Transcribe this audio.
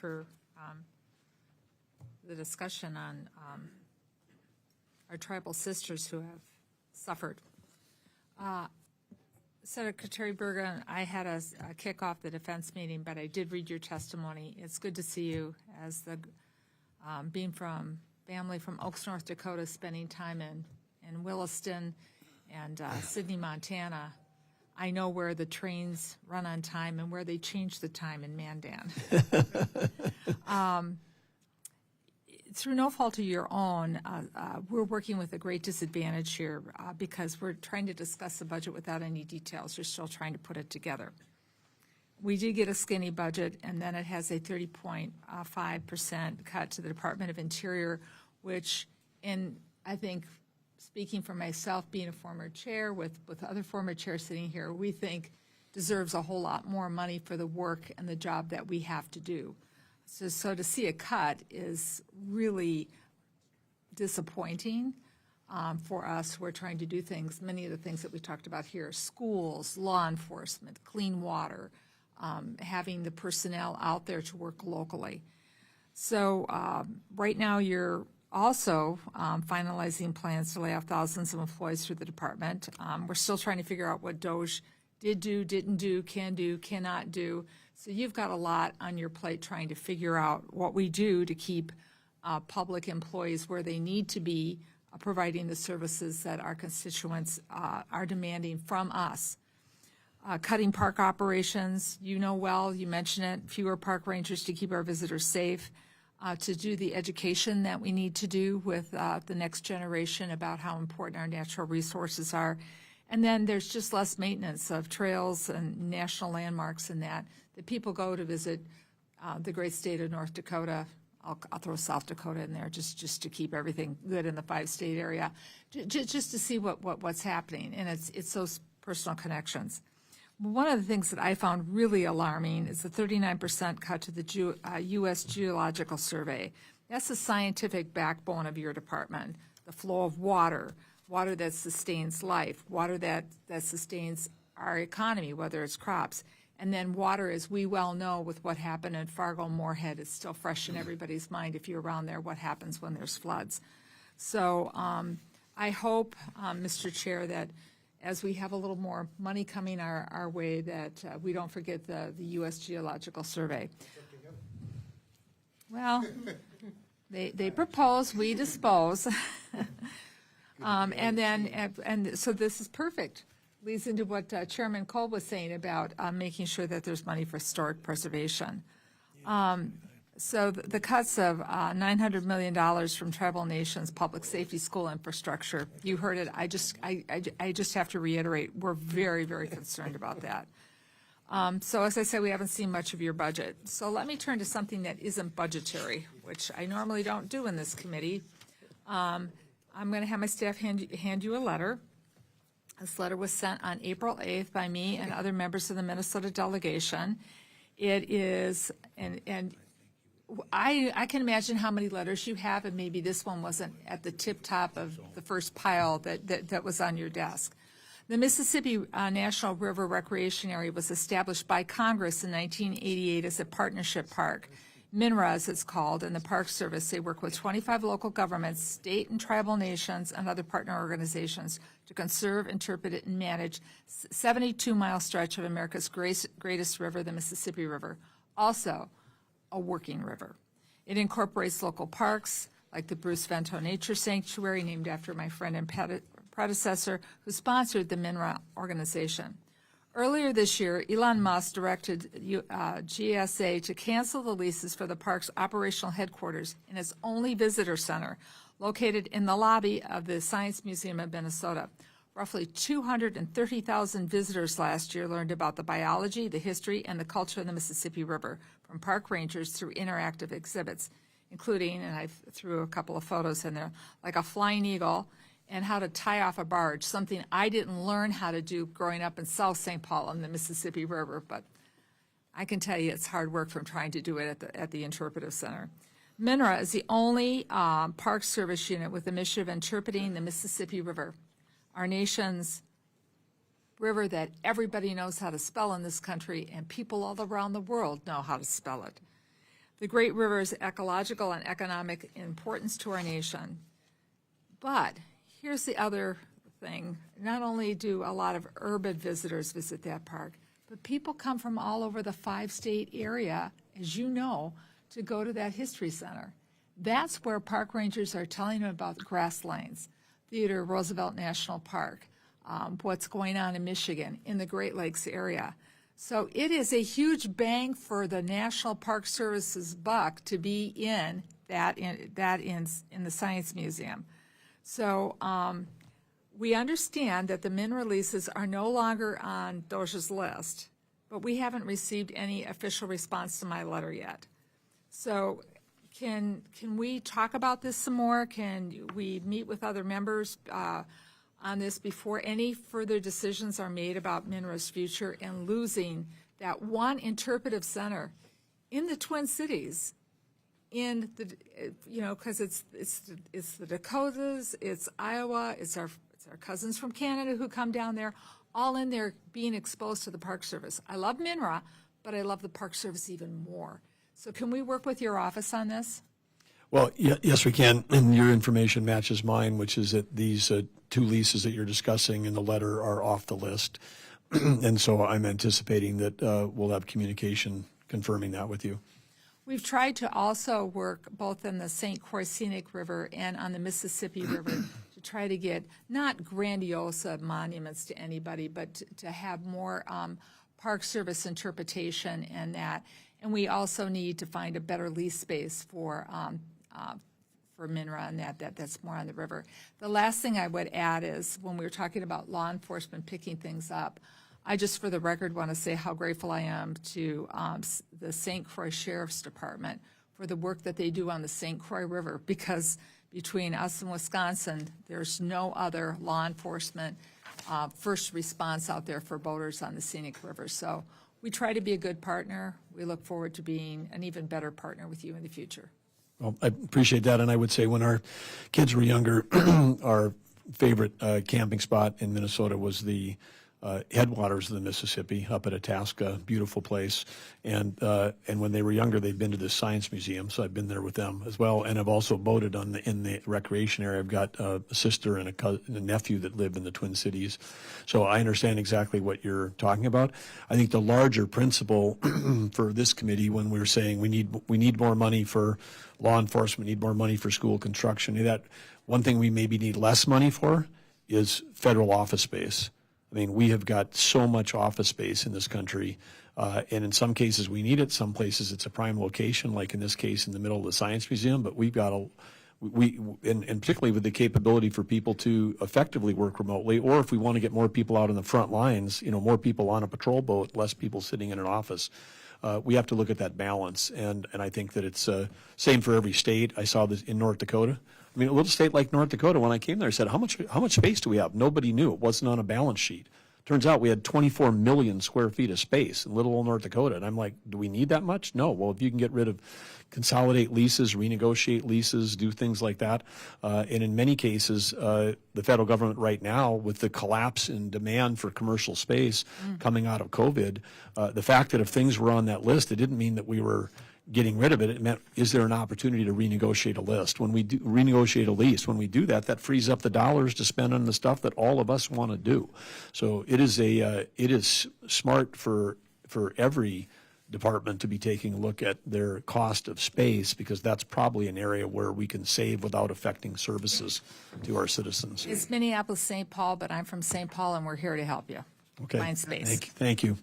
for the discussion on our tribal sisters who have suffered. Secretary Burgum, I had a kick off the defense meeting, but I did read your testimony. It's good to see you as the being from family from Oaks, North Dakota, spending time in Williston and Sidney, Montana. I know where the trains run on time and where they change the time in Mandan. Through no fault of your own, we're working with a great disadvantage here because we're trying to discuss the budget without any details. You're still trying to put it together. We did get a skinny budget, and then it has a 30.5% cut to the Department of Interior, which, I think, speaking for myself, being a former chair with other former chairs sitting here, we think deserves a whole lot more money for the work and the job that we have to do. So to see a cut is really disappointing for us. We're trying to do things, many of the things that we talked about here, schools, law enforcement, clean water, having the personnel out there to work locally. So right now you're also finalizing plans to lay off thousands of employees through the department. We're still trying to figure out what DOJ did do, didn't do, can do, cannot do. So you've got a lot on your plate trying to figure out what we do to keep public employees where they need to be, providing the services that our constituents are demanding from us. Cutting park operations, you know well, you mentioned it, fewer park rangers to keep our visitors safe, to do the education that we need to do with the next generation about how important our natural resources are. And then there's just less maintenance of trails and national landmarks and that people go to visit the great state of North Dakota. I'll throw South Dakota in there just to keep everything good in the 5-state area, just to see what's happening. And it's those personal connections. One of the things that I found really alarming is the 39% cut to the U.S. Geological Survey. That's the scientific backbone of your department, the flow of water that sustains life, water that sustains our economy, whether it's crops. And then water, as we well know with what happened in Fargo, Moorhead, is still fresh in everybody's mind if you're around there, what happens when there's floods. So I hope, Mr. Chair, that as we have a little more money coming our way, that we don't forget the U.S. Geological Survey. Well, they propose, we dispose. And so this is perfect. Leads into what Chairman Cole was saying about making sure that there's money for historic preservation. So the cuts of $900 million from tribal nations, public safety, school infrastructure, you heard it. I just have to reiterate, we're very, very concerned about that. So as I said, we haven't seen much of your budget. So let me turn to something that isn't budgetary, which I normally don't do in this committee. I'm going to have my staff hand you a letter. This letter was sent on April 8th by me and other members of the Minnesota delegation. It is, and I can imagine how many letters you have, and maybe this one wasn't at the tip top of the first pile that was on your desk. The Mississippi National River Recreation Area was established by Congress in 1988 as a partnership park. MNRA, as it's called, and the Park Service. They work with 25 local governments, state and tribal nations, and other partner organizations to conserve, interpret, and manage 72-mile stretch of America's greatest river, the Mississippi River, also a working river. It incorporates local parks like the Bruce Vento Nature Sanctuary, named after my friend and predecessor who sponsored the MNRA organization. Earlier this year, Elon Musk directed GSA to cancel the leases for the park's operational headquarters in its only visitor center, located in the lobby of the Science Museum of Minnesota. Roughly 230,000 visitors last year learned about the biology, the history, and the culture of the Mississippi River from park rangers through interactive exhibits, including, and I threw a couple of photos in there, like a flying eagle, and how to tie off a barge, something I didn't learn how to do growing up in South St. Paul on the Mississippi River, but I can tell you it's hard work from trying to do it at the Interpretive Center. MNRA is the only Park Service unit with the mission of interpreting the Mississippi River, our nation's river that everybody knows how to spell in this country, and people all around the world know how to spell it. The great river's ecological and economic importance to our nation. But here's the other thing. Not only do a lot of urban visitors visit that park, but people come from all over the 5-state area, as you know, to go to that history center. That's where park rangers are telling them about the grass lanes, Theodore Roosevelt National Park, what's going on in Michigan, in the Great Lakes area. So it is a huge bang for the National Park Service's buck to be in the Science Museum. So we understand that the mineral leases are no longer on DOJ's list, but we haven't received any official response to my letter yet. So can we talk about this some more? Can we meet with other members on this before any further decisions are made about MNRA's future and losing that one interpretive center in the Twin Cities, in the, because it's the Dakotas, it's Iowa, it's our cousins from Canada who come down there, all in there being exposed to the Park Service. I love MNRA, but I love the Park Service even more. So can we work with your office on this? Well, yes, we can. And your information matches mine, which is that these 2 leases that you're discussing in the letter are off the list. And so I'm anticipating that we'll have communication confirming that with you. We've tried to also work both in the St. Croix Scenic River and on the Mississippi River to try to get not grandiose monuments to anybody, but to have more Park Service interpretation and that. And we also need to find a better lease space for MNRA and that's more on the river. The last thing I would add is when we were talking about law enforcement picking things up, I just for the record want to say how grateful I am to the St. Croix Sheriff's Department for the work that they do on the St. Croix River, because between us and Wisconsin, there's no other law enforcement first response out there for boaters on the scenic river. So we try to be a good partner. We look forward to being an even better partner with you in the future. Well, I appreciate that. And I would say when our kids were younger, our favorite camping spot in Minnesota was the headwaters of the Mississippi up at Itasca, beautiful place. And when they were younger, they'd been to the Science Museum, so I've been there with them as well. And I've also boated in the recreation area. I've got a sister and a nephew that live in the Twin Cities. So I understand exactly what you're talking about. I think the larger principle for this committee, when we're saying we need more money for law enforcement, need more money for school construction, that one thing we maybe need less money for is federal office space. I mean, we have got so much office space in this country, and in some cases we need it. Some places it's a prime location, like in this case in the middle of the Science Museum. But we've got and particularly with the capability for people to effectively work remotely, or if we want to get more people out on the front lines, more people on a patrol boat, less people sitting in an office. We have to look at that balance, and I think that it's same for every state. I saw this in North Dakota. I mean, a little state like North Dakota, when I came there, I said, how much space do we have? Nobody knew. It wasn't on a balance sheet. Turns out we had 24 million square feet of space in little old North Dakota. And I'm like, do we need that much? No. Well, if you can get rid of, consolidate leases, renegotiate leases, do things like that. And in many cases, the federal government right now, with the collapse in demand for commercial space coming out of COVID, the fact that if things were on that list, it didn't mean that we were getting rid of it. It meant, is there an opportunity to renegotiate a list? When we do renegotiate a lease, when we do that, that frees up the dollars to spend on the stuff that all of us want to do. So it is smart for every department to be taking a look at their cost of space, because that's probably an area where we can save without affecting services to our citizens. It's Minneapolis, St. Paul, but I'm from St. Paul, and we're here to help you Okay. find space. Thank you.